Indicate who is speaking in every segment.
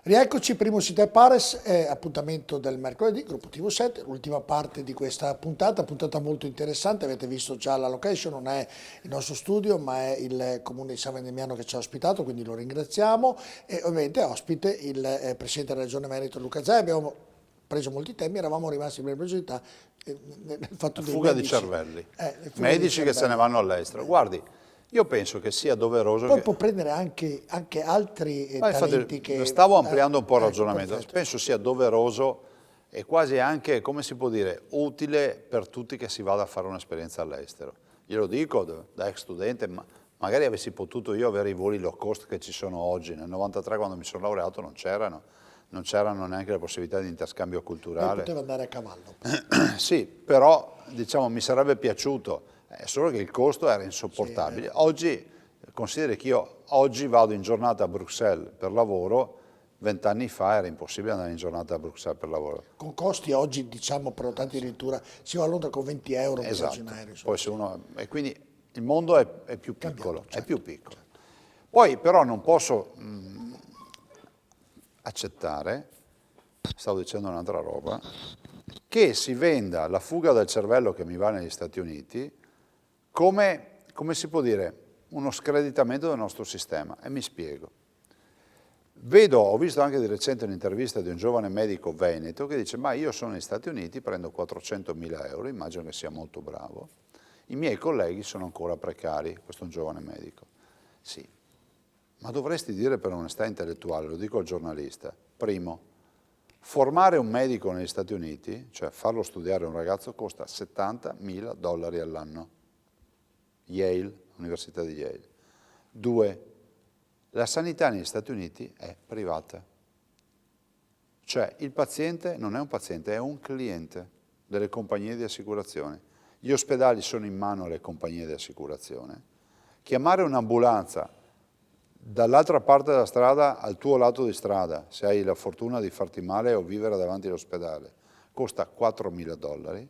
Speaker 1: Rieccoci, primo Sita e Pares, appuntamento del mercoledì, gruppo TV7, l'ultima parte di questa puntata molto interessante, avete visto già la location, non è il nostro studio ma è il comune di San Vendemiano che ci ha ospitato, quindi lo ringraziamo e ovviamente ospite il Presidente della Regione Veneto Luca Zaia, abbiamo preso molti temi, eravamo rimasti per curiosità nel fatto
Speaker 2: La
Speaker 1: dei
Speaker 2: fuga di
Speaker 1: medici.
Speaker 2: cervelli,
Speaker 1: Le fughe di
Speaker 2: medici che se ne
Speaker 1: cervelli.
Speaker 2: vanno all'estero. Guardi, io penso che sia doveroso
Speaker 1: Poi
Speaker 2: che...
Speaker 1: può prendere anche altri
Speaker 2: Ma
Speaker 1: talenti
Speaker 2: infatti
Speaker 1: che...
Speaker 2: stavo ampliando un po' il
Speaker 1: ecco,
Speaker 2: ragionamento,
Speaker 1: perfetto.
Speaker 2: penso sia doveroso e quasi anche, come si può dire, utile per tutti che si vada a fare un'esperienza all'estero. Glielo dico da ex studente, ma magari avessi potuto io avere i voli low cost che ci sono oggi. Nel 93 quando mi sono laureato non c'erano neanche le possibilità di interscambio
Speaker 1: Lei
Speaker 2: culturale.
Speaker 1: poteva andare a cavallo.
Speaker 2: Sì, però diciamo mi sarebbe piaciuto, solo che il costo era
Speaker 1: Sì, è
Speaker 2: insopportabile.
Speaker 1: vero.
Speaker 2: Oggi, consideri che io oggi vado in giornata a Bruxelles per lavoro, 20 anni fa era impossibile andare in giornata a Bruxelles per lavoro.
Speaker 1: Con costi oggi, diciamo, prenotati addirittura, si va a Londra con 20 euro un viaggio in
Speaker 2: Esatto,
Speaker 1: aereo. Insomma,
Speaker 2: poi se
Speaker 1: sì.
Speaker 2: uno, e quindi il mondo è più
Speaker 1: Cambiato,
Speaker 2: piccolo, è
Speaker 1: certo,
Speaker 2: più piccolo.
Speaker 1: certo.
Speaker 2: Poi però non posso accettare, stavo dicendo un'altra roba, che si venda la fuga del cervello che mi va negli Stati Uniti come si può dire, uno screditamento del nostro sistema. E mi spiego. Ho visto anche di recente un'intervista di un giovane medico veneto che dice ma io sono negli Stati Uniti, prendo 400.000 euro, immagino che sia molto bravo, i miei colleghi sono ancora precari, questo è un giovane medico. Sì, ma dovresti dire per onestà intellettuale, lo dico al giornalista, primo, formare un medico negli Stati Uniti, cioè farlo studiare un ragazzo, costa 70.000 dollari all'anno. Yale, Università di Yale. Due, la sanità negli Stati Uniti è privata. Cioè il paziente non è un paziente, è un cliente delle compagnie di assicurazione. Gli ospedali sono in mano alle compagnie di assicurazione. Chiamare un'ambulanza dall'altra parte della strada al tuo lato di strada, se hai la fortuna di farti male o vivere davanti all'ospedale, costa 4.000 dollari.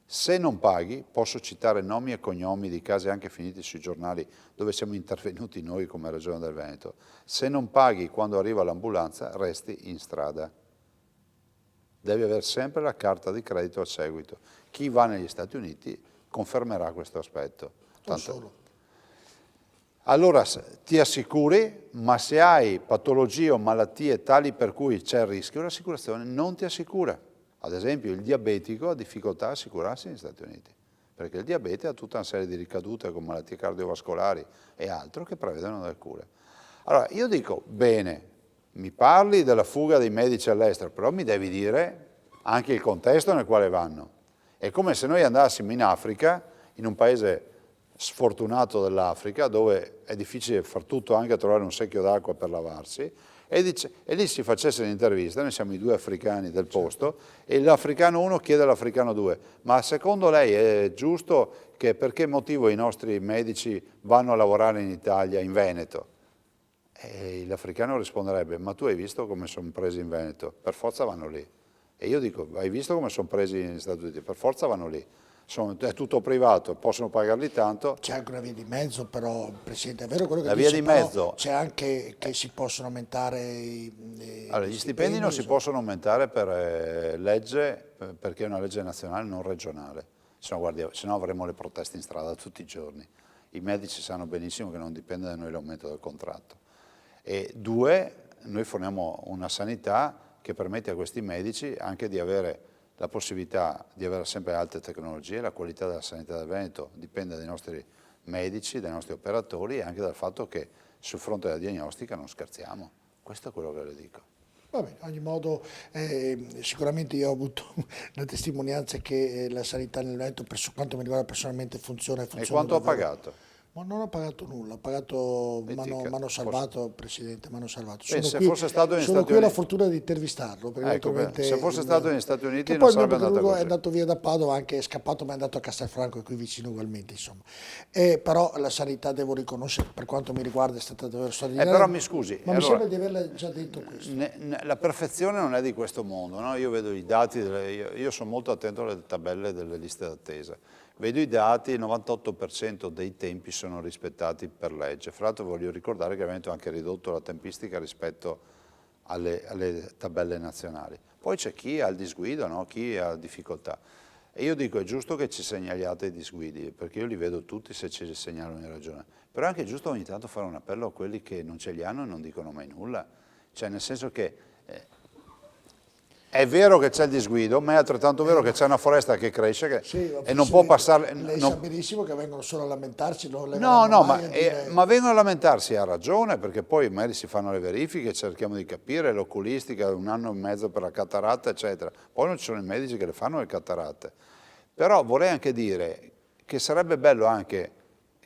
Speaker 2: Se non paghi, posso citare nomi e cognomi di casi anche finiti sui giornali dove siamo intervenuti noi come Regione del Veneto, se non paghi quando arriva l'ambulanza resti in strada. Devi avere sempre la carta di credito a seguito. Chi va negli Stati Uniti confermerà questo aspetto.
Speaker 1: Non solo.
Speaker 2: Allora ti assicuri, ma se hai patologie o malattie tali per cui c'è il rischio, l'assicurazione non ti assicura. Ad esempio il diabetico ha difficoltà a assicurarsi negli Stati Uniti, perché il diabete ha tutta una serie di ricadute con malattie cardiovascolari e altro che prevedono delle cure. Allora io dico, bene, mi parli della fuga dei medici all'estero, però mi devi dire anche il contesto nel quale vanno. È come se noi andassimo in Africa, in un paese sfortunato dell'Africa, dove è difficile far tutto, anche trovare un secchio d'acqua per lavarsi, e lì si facesse un'intervista, noi siamo i due africani del posto, e l'africano 1 chiede all'africano 2, ma secondo lei è giusto che per che motivo i nostri medici vanno a lavorare in Italia, in Veneto? E l'africano risponderebbe, ma tu hai visto come sono presi in Veneto? Per forza vanno lì. E io dico, hai visto come sono presi negli Stati Uniti? Per forza vanno lì. È tutto privato, possono pagarli tanto.
Speaker 1: C'è anche una via di mezzo, però, Presidente, è vero quello che
Speaker 2: La via
Speaker 1: dice,
Speaker 2: di
Speaker 1: però
Speaker 2: mezzo,
Speaker 1: c'è anche che si possono aumentare
Speaker 2: allora,
Speaker 1: gli
Speaker 2: gli stipendi non si
Speaker 1: insomma.
Speaker 2: possono aumentare per legge, perché è una legge nazionale, non regionale. Se no avremo le proteste in strada tutti i giorni. I medici sanno benissimo che non dipende da noi l'aumento del contratto. E due, noi forniamo una sanità che permette a questi medici anche di avere la possibilità di avere sempre alte tecnologie. La qualità della sanità del Veneto dipende dai nostri medici, dai nostri operatori e anche dal fatto che sul fronte della diagnostica non scherziamo. Questo è quello che le dico.
Speaker 1: Va bene, in ogni modo sicuramente io ho avuto la testimonianza che la sanità nel Veneto, per quanto mi riguarda personalmente, funziona e
Speaker 2: E
Speaker 1: funziona
Speaker 2: quanto ha
Speaker 1: davvero.
Speaker 2: pagato?
Speaker 1: Ma non ho pagato nulla, ho pagato,
Speaker 2: I ticket.
Speaker 1: m'hanno salvato, Presidente, m'hanno salvato.
Speaker 2: Se fosse stato negli
Speaker 1: Sono
Speaker 2: Stati
Speaker 1: qui ho la
Speaker 2: Uniti,
Speaker 1: fortuna di intervistarlo, perché
Speaker 2: ecco, se
Speaker 1: naturalmente
Speaker 2: fosse stato negli Stati Uniti
Speaker 1: che
Speaker 2: non
Speaker 1: poi il mio
Speaker 2: sarebbe andata
Speaker 1: patrono è
Speaker 2: così.
Speaker 1: andato via da Padova, anche è scappato, ma è andato a Castelfranco, qui vicino ugualmente, insomma. Però la sanità, devo riconoscere, per quanto mi riguarda, è stata davvero straordinaria,
Speaker 2: Però mi scusi,
Speaker 1: ma mi
Speaker 2: allora,
Speaker 1: sembra di averle già detto questo.
Speaker 2: la perfezione non è di questo mondo, no? Io vedo i dati, io sono molto attento alle tabelle delle liste d'attesa. Vedo i dati, il 98% dei tempi sono rispettati per legge. Fra l'altro voglio ricordare che il Veneto ha anche ridotto la tempistica rispetto alle tabelle nazionali. Poi c'è chi ha il disguido, no? Chi ha difficoltà. E io dico, è giusto che ci segnaliate i disguidi, perché io li vedo tutti se ci segnalano in regione. Però è anche giusto ogni tanto fare un appello a quelli che non ce li hanno e non dicono mai nulla. Cioè, nel senso che è vero che c'è il disguido, ma è altrettanto vero che c'è una foresta che cresce
Speaker 1: Sì,
Speaker 2: e non può passare...
Speaker 1: Lei sa benissimo che vengono solo a lamentarsi, non le
Speaker 2: No,
Speaker 1: verranno
Speaker 2: no,
Speaker 1: mai a dire...
Speaker 2: ma vengono a lamentarsi, ha ragione, perché poi magari si fanno le verifiche, cerchiamo di capire, l'oculistica, 1 anno e mezzo per la cataratta, eccetera. Poi non ci sono i medici che le fanno le cataratte. Però vorrei anche dire che sarebbe bello anche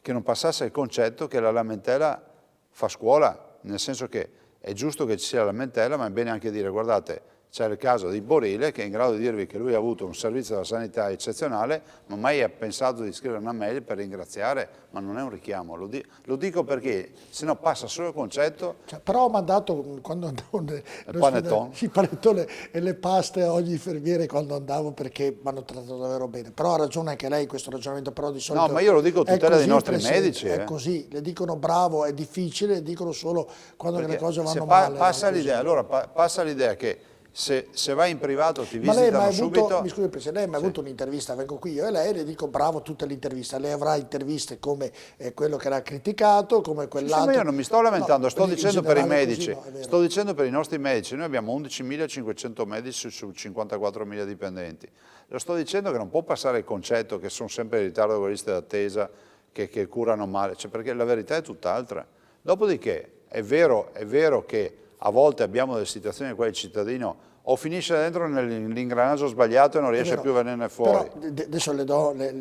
Speaker 2: che non passasse il concetto che la lamentela fa scuola, nel senso che è giusto che ci sia la lamentela, ma è bene anche dire, guardate, c'è il caso di Borile che è in grado di dirvi che lui ha avuto un servizio della sanità eccezionale, ma mai ha pensato di scrivere una mail per ringraziare, ma non è un richiamo. Lo dico perché se no passa solo il concetto.
Speaker 1: Cioè, però ho mandato, quando andavo
Speaker 2: panettone.
Speaker 1: il panettone e le paste a ogni infermiere quando andavo, perché mi hanno trattato davvero bene. Però ha ragione anche lei in questo ragionamento, però di solito
Speaker 2: No, ma io lo dico a tutela dei nostri
Speaker 1: Presidente,
Speaker 2: medici.
Speaker 1: è così, le dicono bravo, è difficile, le dicono solo quando le cose vanno
Speaker 2: se
Speaker 1: male.
Speaker 2: passa
Speaker 1: no?
Speaker 2: l'idea, allora passa l'idea che se vai in privato ti
Speaker 1: Ma lei
Speaker 2: visitano subito.
Speaker 1: mi scusi Presidente, lei mi ha avuto un'intervista, vengo qui io e lei le dico bravo tutte le interviste, lei avrà interviste come quello che l'ha criticato, come quell'altro.
Speaker 2: Ma io non mi sto lamentando,
Speaker 1: No,
Speaker 2: sto
Speaker 1: in
Speaker 2: dicendo per i
Speaker 1: generale
Speaker 2: medici,
Speaker 1: così, no, è vero.
Speaker 2: sto dicendo per i nostri medici, noi abbiamo 11.500 medici su 54.000 dipendenti. Lo sto dicendo che non può passare il concetto che sono sempre in ritardo con le liste d'attesa, che curano male, cioè perché la verità è tutt'altra. Dopodiché è vero che a volte abbiamo delle situazioni in cui il cittadino o finisce dentro nell'ingranaggio sbagliato e non riesce più a venirne fuori.
Speaker 1: Però adesso le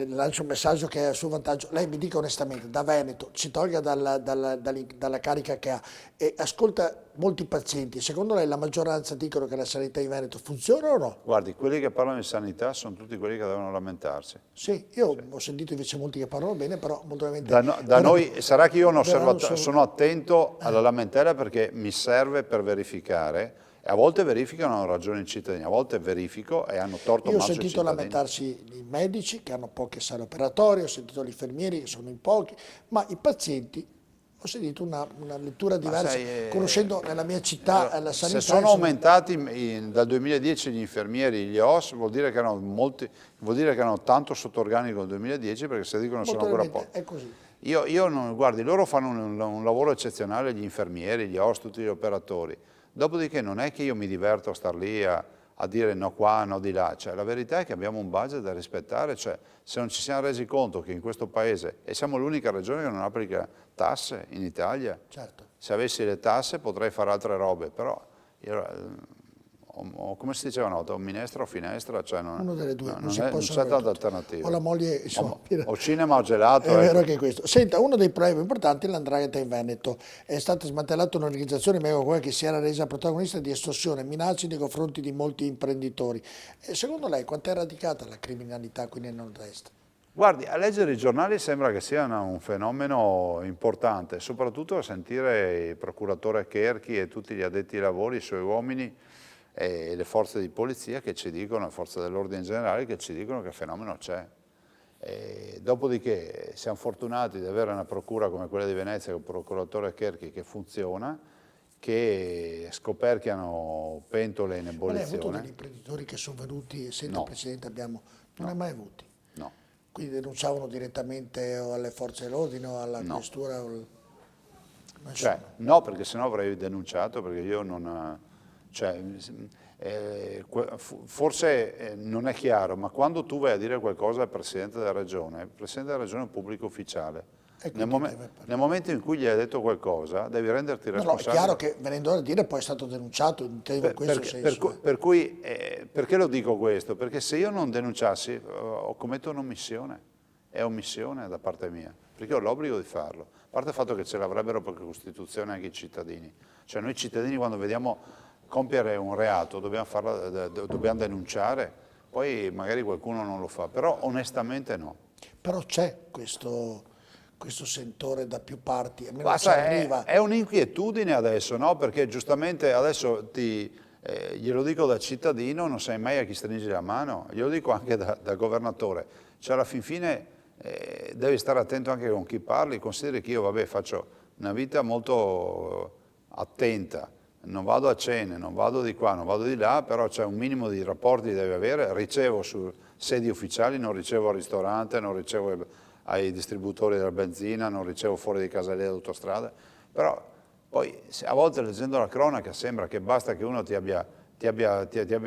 Speaker 1: lancio un messaggio che è a suo vantaggio. Lei mi dica onestamente, da Veneto, ci tolga dalla carica che ha e ascolta molti pazienti. Secondo lei la maggioranza dicono che la sanità in Veneto funziona o no?
Speaker 2: Guardi, quelli che parlano di sanità sono tutti quelli che devono lamentarsi.
Speaker 1: Sì, io ho sentito invece molti che parlano bene, però molto probabilmente...
Speaker 2: Da noi, sarà che io
Speaker 1: verranno
Speaker 2: sono attento alla lamentela perché mi serve per verificare. E a volte verificano hanno ragione i cittadini, a volte verifico e hanno torto
Speaker 1: Io ho
Speaker 2: mazzo i
Speaker 1: sentito
Speaker 2: cittadini.
Speaker 1: lamentarsi i medici che hanno poche sale operatorie, ho sentito gli infermieri che sono in pochi, ma i pazienti ho sentito una lettura diversa,
Speaker 2: sai,
Speaker 1: conoscendo nella mia città la sanità.
Speaker 2: Se sono aumentati dal 2010 gli infermieri, gli OS, vuol dire che hanno tanto sotto organico nel 2010 perché se dicono sono ancora pochi.
Speaker 1: È così.
Speaker 2: Io non, guardi, loro fanno un lavoro eccezionale, gli infermieri, gli OS, tutti gli operatori. Dopodiché non è che io mi diverto a star lì a dire no qua, no di là, cioè, la verità è che abbiamo un budget da rispettare, cioè, se non ci siamo resi conto che in questo paese, e siamo l'unica regione che non applica tasse in Italia,
Speaker 1: Certo.
Speaker 2: se avessi le tasse potrei fare altre robe, però io, come si diceva una volta, o minestra o finestra, cioè
Speaker 1: Uno delle due, non
Speaker 2: c'è tanta alternativa.
Speaker 1: O la moglie, insomma,
Speaker 2: O cinema o gelato.
Speaker 1: è vero che è questo. Senta, uno dei problemi importanti è l''ndrangheta in Veneto. È stata smantellata un'organizzazione, meglio quella che si era resa protagonista di estorsione e minacce nei confronti di molti imprenditori. E secondo lei quanto è radicata la criminalità qui nel nord-est?
Speaker 2: Guardi, a leggere i giornali sembra che sia un fenomeno importante, soprattutto a sentire il procuratore Cherchi e tutti gli addetti ai lavori, i suoi uomini e le forze di polizia che ci dicono, le forze dell'ordine in generale, che ci dicono che il fenomeno c'è. Dopodiché siamo fortunati di avere una procura come quella di Venezia, con il procuratore Cherchi, che funziona, che scoperchiano pentole in
Speaker 1: Ma lei ha avuto
Speaker 2: ebollizione.
Speaker 1: degli imprenditori che sono venuti, senta
Speaker 2: No.
Speaker 1: Presidente, non ne ha mai avuti?
Speaker 2: No.
Speaker 1: Quindi denunciavano direttamente alle forze dell'ordine o alla questura?
Speaker 2: Cioè, no, perché sennò avrei denunciato, perché io non... Cioè, forse non è chiaro, ma quando tu vai a dire qualcosa al Presidente della Regione, il Presidente della Regione è un pubblico ufficiale. Nel momento in cui gli hai detto qualcosa, devi renderti responsabile.
Speaker 1: No, è chiaro che venendo a dire poi è stato denunciato, inteso in questo senso.
Speaker 2: Per cui, perché lo dico questo? Perché se io non denunciassi, commetto un'omissione, è omissione da parte mia, perché ho l'obbligo di farlo. A parte il fatto che ce l'avrebbero per Costituzione anche i cittadini. Cioè noi cittadini quando vediamo compiere un reato dobbiamo denunciare, poi magari qualcuno non lo fa, però onestamente no.
Speaker 1: Però c'è questo sentore da più parti, almeno ci arriva.
Speaker 2: È un'inquietudine adesso, no? Perché giustamente adesso glielo dico da cittadino, non sai mai a chi stringi la mano, glielo dico anche da governatore, cioè alla fin fine devi stare attento anche con chi parli, consideri che io faccio una vita molto attenta, non vado a cene, non vado di qua, non vado di là, però c'è un minimo di rapporti che devi avere, ricevo su sedi ufficiali, non ricevo al ristorante, non ricevo ai distributori della benzina, non ricevo fuori di casa dell'autostrada, però poi a volte leggendo la cronaca sembra che basta che uno ti abbia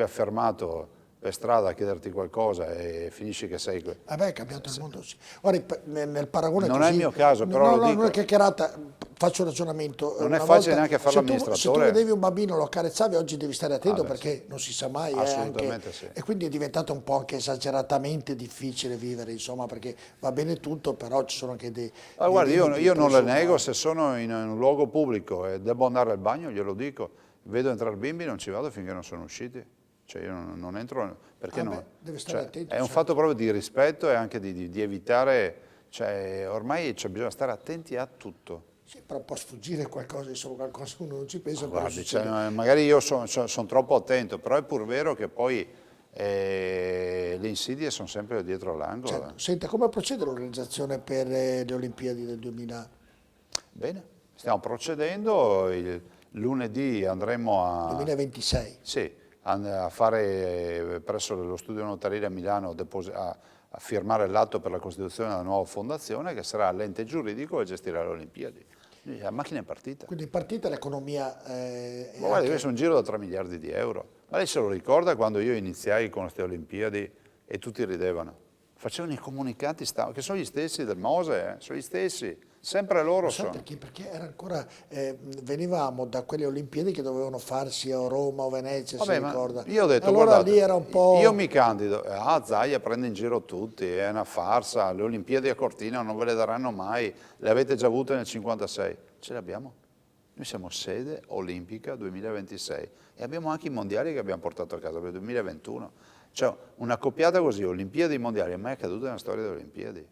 Speaker 2: fermato per strada a chiederti qualcosa e finisci che sei...
Speaker 1: Vabbè, è cambiato il mondo, sì. Guarda, nel paragone
Speaker 2: Non
Speaker 1: così...
Speaker 2: è il mio caso, però
Speaker 1: no,
Speaker 2: lo
Speaker 1: no,
Speaker 2: dico.
Speaker 1: non è chiacchierata, faccio un ragionamento.
Speaker 2: Non è
Speaker 1: Una
Speaker 2: facile
Speaker 1: volta,
Speaker 2: neanche fare
Speaker 1: se tu
Speaker 2: l'amministratore.
Speaker 1: vedevi un bambino, lo accarezzavi, oggi devi stare attento
Speaker 2: beh,
Speaker 1: perché non si sa mai.
Speaker 2: Assolutamente
Speaker 1: Anche,
Speaker 2: sì.
Speaker 1: e quindi è diventato un po' anche esageratamente difficile vivere, insomma, perché va bene tutto, però ci sono anche dei
Speaker 2: Guardi,
Speaker 1: limiti,
Speaker 2: io non le
Speaker 1: presumo,
Speaker 2: nego, se sono in un luogo pubblico e devo andare al bagno, glielo dico, vedo entrare bimbi, non ci vado finché non sono usciti. Cioè io non entro, perché no?
Speaker 1: beh, deve stare
Speaker 2: Cioè,
Speaker 1: attento,
Speaker 2: è un
Speaker 1: certo.
Speaker 2: fatto proprio di rispetto e anche di evitare, cioè ormai bisogna stare attenti a tutto.
Speaker 1: Sì, però può sfuggire qualcosa, insomma, qualcosa uno non ci pensa, però
Speaker 2: Guardi,
Speaker 1: succede.
Speaker 2: magari io sono troppo attento, però è pur vero che poi le insidie sono sempre dietro l'angolo.
Speaker 1: Certo. Senta, come procede l'organizzazione per le Olimpiadi del 2000?
Speaker 2: Bene, stiamo procedendo, il lunedì andremo a...
Speaker 1: 2026.
Speaker 2: Sì, a fare presso lo studio notarile a Milano, a firmare l'atto per la costituzione della nuova fondazione che sarà l'ente giuridico a gestire le Olimpiadi. Quindi la macchina è partita.
Speaker 1: Quindi in partita l'economia è
Speaker 2: Ma guarda, questo è un giro da 3 miliardi di euro. Ma lei se lo ricorda quando io iniziai con queste Olimpiadi e tutti ridevano? Facevano i comunicati, che sono gli stessi del Mose, sono gli stessi, sempre loro
Speaker 1: non so
Speaker 2: sono.
Speaker 1: perché era ancora, venivamo da quelle Olimpiadi che dovevano farsi a Roma o Venezia,
Speaker 2: Vabbè,
Speaker 1: si
Speaker 2: ma
Speaker 1: ricorda.
Speaker 2: io ho detto,
Speaker 1: Allora
Speaker 2: guardate,
Speaker 1: lì era un po'...
Speaker 2: io mi candido, Zaia prende in giro tutti, è una farsa, le Olimpiadi a Cortina non ve le daranno mai, le avete già avute nel 56, ce le abbiamo. Noi siamo sede olimpica 2026 e abbiamo anche i mondiali che abbiamo portato a casa per il 2021. Cioè una coppiata così, Olimpiadi e mondiali, è mai accaduta nella storia delle Olimpiadi.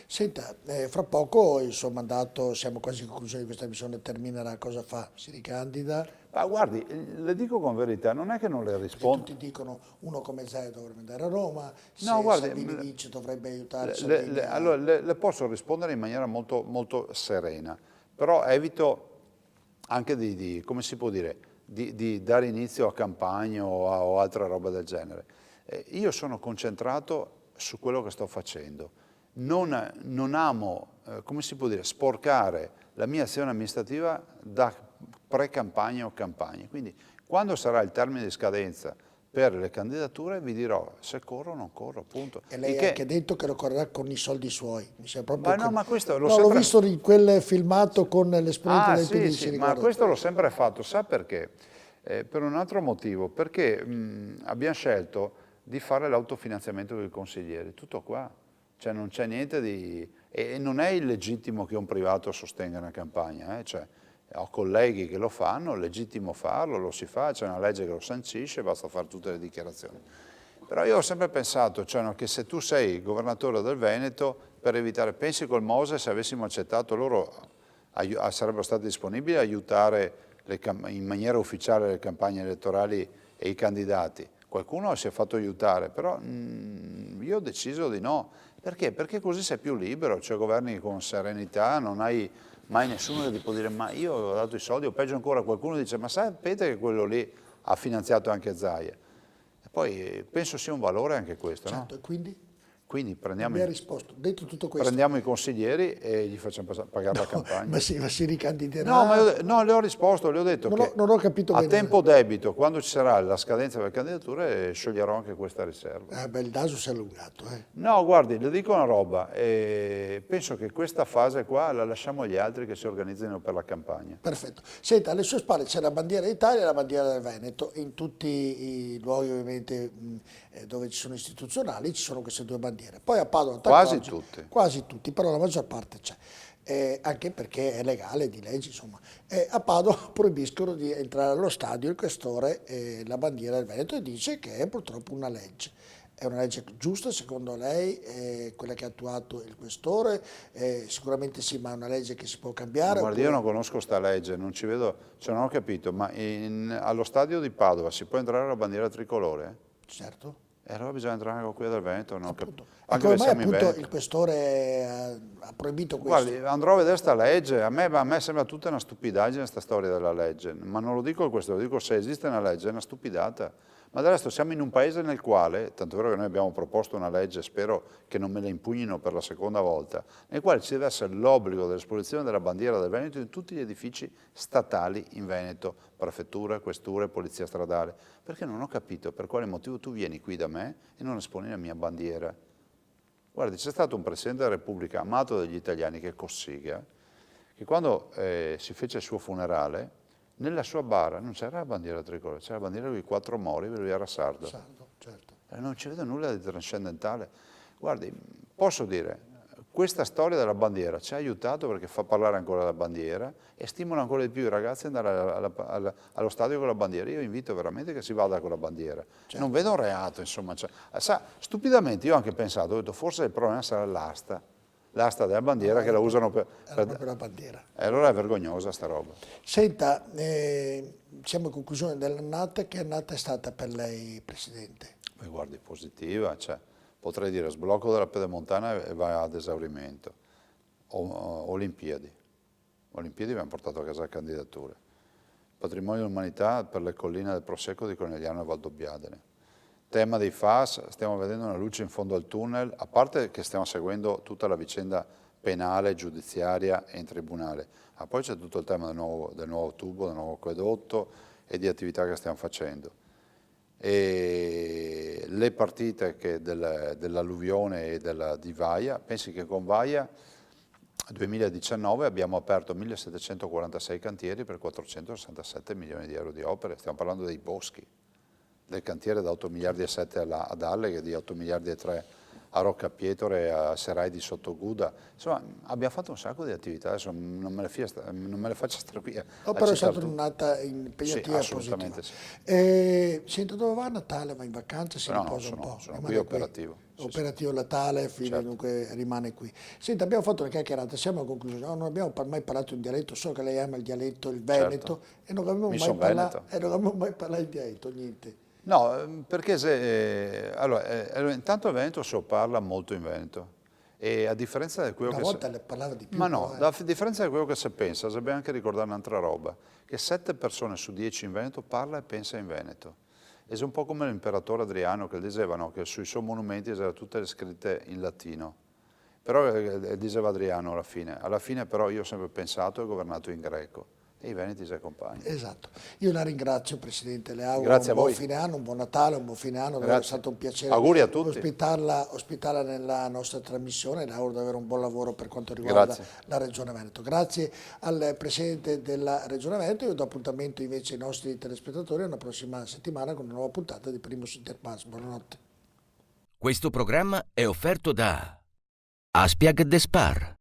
Speaker 1: Senta, fra poco il suo mandato, siamo quasi in conclusione di questa missione, terminerà, cosa fa? Si ricandida?
Speaker 2: Ma guardi, le dico con verità, non è che non le rispondo.
Speaker 1: Tutti dicono uno come Zaia dovrebbe andare a Roma,
Speaker 2: No,
Speaker 1: se
Speaker 2: guardi,
Speaker 1: Salvini vince dovrebbe aiutare
Speaker 2: Le,
Speaker 1: Salvini
Speaker 2: allora, le posso rispondere in maniera molto, molto serena, però evito anche come si può dire, di dare inizio a campagne o altra roba del genere. Io sono concentrato su quello che sto facendo. Non amo, come si può dire, sporcare la mia azione amministrativa da pre-campagna o campagne. Quindi quando sarà il termine di scadenza per le candidature vi dirò se corro o non corro, punto.
Speaker 1: E lei ha anche detto che lo correrà con i soldi suoi. Mi sembra proprio
Speaker 2: Ma no, ma questo l'ho
Speaker 1: l'ho
Speaker 2: sempre...
Speaker 1: visto in quel filmato con l'esponente del PD,
Speaker 2: sì,
Speaker 1: si
Speaker 2: sì, ma
Speaker 1: ricorda.
Speaker 2: questo l'ho sempre fatto, sa perché? Per un altro motivo, perché abbiamo scelto di fare l'autofinanziamento dei consiglieri, tutto qua, cioè non c'è niente di... E non è illegittimo che un privato sostenga una campagna, cioè, ho colleghi che lo fanno, è legittimo farlo, lo si fa, c'è una legge che lo sancisce, basta fare tutte le dichiarazioni. Però io ho sempre pensato, cioè, no, che se tu sei governatore del Veneto, per evitare, pensi col Mose, se avessimo accettato loro, sarebbero stati disponibili a aiutare in maniera ufficiale le campagne elettorali e i candidati. Qualcuno si è fatto aiutare, però io ho deciso di no. Perché? Perché così sei più libero, cioè governi con serenità, non hai mai nessuno che ti può dire ma io ho dato i soldi, o peggio ancora qualcuno dice ma sapete che quello lì ha finanziato anche Zaia. E poi penso sia un valore anche questo,
Speaker 1: Certo,
Speaker 2: no?
Speaker 1: e quindi?
Speaker 2: Quindi
Speaker 1: Mi ha risposto, detto tutto questo.
Speaker 2: prendiamo i consiglieri e gli facciamo pagare la campagna.
Speaker 1: Ma si ricandiderà?
Speaker 2: No, no, le ho risposto, le ho detto che
Speaker 1: Non ho capito
Speaker 2: a
Speaker 1: bene.
Speaker 2: tempo debito, quando ci sarà la scadenza delle candidature, scioglierò anche questa riserva.
Speaker 1: Beh, il naso si è allungato.
Speaker 2: No, guardi, le dico una roba, penso che questa fase qua la lasciamo agli altri che si organizzino per la campagna.
Speaker 1: Perfetto. Senta, alle sue spalle c'è la bandiera d'Italia e la bandiera del Veneto. In tutti i luoghi ovviamente dove ci sono istituzionali ci sono queste due bandiere. Poi a Padova,
Speaker 2: Quasi
Speaker 1: Taccoggi,
Speaker 2: tutte.
Speaker 1: quasi tutti, però la maggior parte c'è. Anche perché è legale, di legge, insomma. A Padova proibiscono di entrare allo stadio il questore la bandiera del Veneto e dice che è purtroppo una legge. È una legge giusta secondo lei, quella che ha attuato il questore? Sicuramente sì, ma è una legge che si può cambiare?
Speaker 2: Ma guardi, io
Speaker 1: oppure...
Speaker 2: non conosco sta legge, non ci vedo, cioè non ho capito, ma allo stadio di Padova si può entrare la bandiera tricolore?
Speaker 1: Certo.
Speaker 2: E allora bisogna entrare con quella del Veneto, non
Speaker 1: Appunto. E
Speaker 2: anche
Speaker 1: come
Speaker 2: se
Speaker 1: mai
Speaker 2: siamo in
Speaker 1: appunto
Speaker 2: Veneto.
Speaker 1: il questore ha proibito questo?
Speaker 2: Guardi, andrò a vedere sta legge, a me sembra tutta una stupidaggine questa storia della legge, ma non lo dico questo, lo dico se esiste una legge, è una stupidata. Ma del resto siamo in un paese nel quale, tanto è vero che noi abbiamo proposto una legge, spero che non me la impugnino per la seconda volta, nel quale ci deve essere l'obbligo dell'esposizione della bandiera del Veneto in tutti gli edifici statali in Veneto, prefetture, questure, polizia stradale, perché non ho capito per quale motivo tu vieni qui da me e non esponi la mia bandiera. Guardi, c'è stato un Presidente della Repubblica amato dagli italiani che è Cossiga, che quando si fece il suo funerale, nella sua bara non c'era la bandiera tricolore, c'era la bandiera dei 4 mori, perché lui era sardo.
Speaker 1: Sardo, certo.
Speaker 2: Non ci vedo nulla di trascendentale. Guardi, posso dire, questa storia della bandiera ci ha aiutato perché fa parlare ancora la bandiera e stimola ancora di più i ragazzi ad andare allo stadio con la bandiera. Io invito veramente che si vada con la bandiera.
Speaker 1: Certo.
Speaker 2: Non vedo un reato, insomma. Cioè, sa, stupidamente io ho anche pensato, ho detto, forse il problema sarà l'asta della bandiera che la usano per...
Speaker 1: Era proprio la bandiera.
Speaker 2: E allora è vergognosa sta roba.
Speaker 1: Senta, siamo in conclusione dell'annata. Che annata è stata per lei, Presidente?
Speaker 2: Poi guardi, positiva, cioè, potrei dire sblocco della pedemontana e va ad esaurimento. Olimpiadi. Olimpiadi abbiamo portato a casa le candidature. Patrimonio dell'umanità per le colline del Prosecco di Conegliano e Valdobbiadene. Tema dei FAS, stiamo vedendo una luce in fondo al tunnel, a parte che stiamo seguendo tutta la vicenda penale, giudiziaria e in tribunale, ma poi c'è tutto il tema del nuovo tubo, del nuovo acquedotto e di attività che stiamo facendo. E le partite dell'alluvione e di Vaia, pensi che con Vaia 2019 abbiamo aperto 1746 cantieri per 467 milioni di euro di opere, stiamo parlando dei boschi, del cantiere da 8 miliardi e 7 ad Alleghe, di 8 miliardi e 3 a Rocca Pietore, a Serai di Sottogudda. Insomma, abbiamo fatto un sacco di attività, adesso non me le faccia stare via.
Speaker 1: No, però è stata un'annata impegnativa e
Speaker 2: Sì, assolutamente
Speaker 1: positiva. Senta, dove va a Natale? Va in vacanza? Si
Speaker 2: No,
Speaker 1: riposa un po'?
Speaker 2: sono
Speaker 1: Rimane
Speaker 2: qui operativo. Sì,
Speaker 1: operativo Natale, figlio,
Speaker 2: certo.
Speaker 1: dunque rimane qui. Senta, abbiamo fatto una chiacchierata, siamo a conclusione. No, non abbiamo mai parlato in dialetto, so che lei ama il dialetto, il Veneto, e non abbiamo mai parlato in dialetto, niente.
Speaker 2: No, perché intanto il Veneto si parla molto in Veneto e a differenza di quello
Speaker 1: Una volta le parlava di più.
Speaker 2: Ma no,
Speaker 1: però,
Speaker 2: a differenza di quello che si pensa, dobbiamo anche ricordare un'altra roba, che 7 persone su 10 in Veneto parla e pensa in Veneto. E è un po' come l'imperatore Adriano che dicevano che sui suoi monumenti erano tutte scritte in latino. Però diceva Adriano alla fine però io ho sempre pensato e governato in greco. E i veneti si accompagnano.
Speaker 1: Esatto. Io la ringrazio, Presidente, le auguro
Speaker 2: Grazie
Speaker 1: un buon
Speaker 2: a voi.
Speaker 1: fine anno, un buon Natale, un buon fine anno, è stato un piacere
Speaker 2: Auguri a tutti.
Speaker 1: ospitarla nella nostra trasmissione, le auguro di avere un buon lavoro per quanto riguarda la Regione Veneto. Grazie al Presidente della Regione Veneto, io do appuntamento invece ai nostri telespettatori alla prossima settimana con una nuova puntata di Primus Inter Pares. Buonanotte.
Speaker 3: Questo programma è offerto da Aspiag de Spar.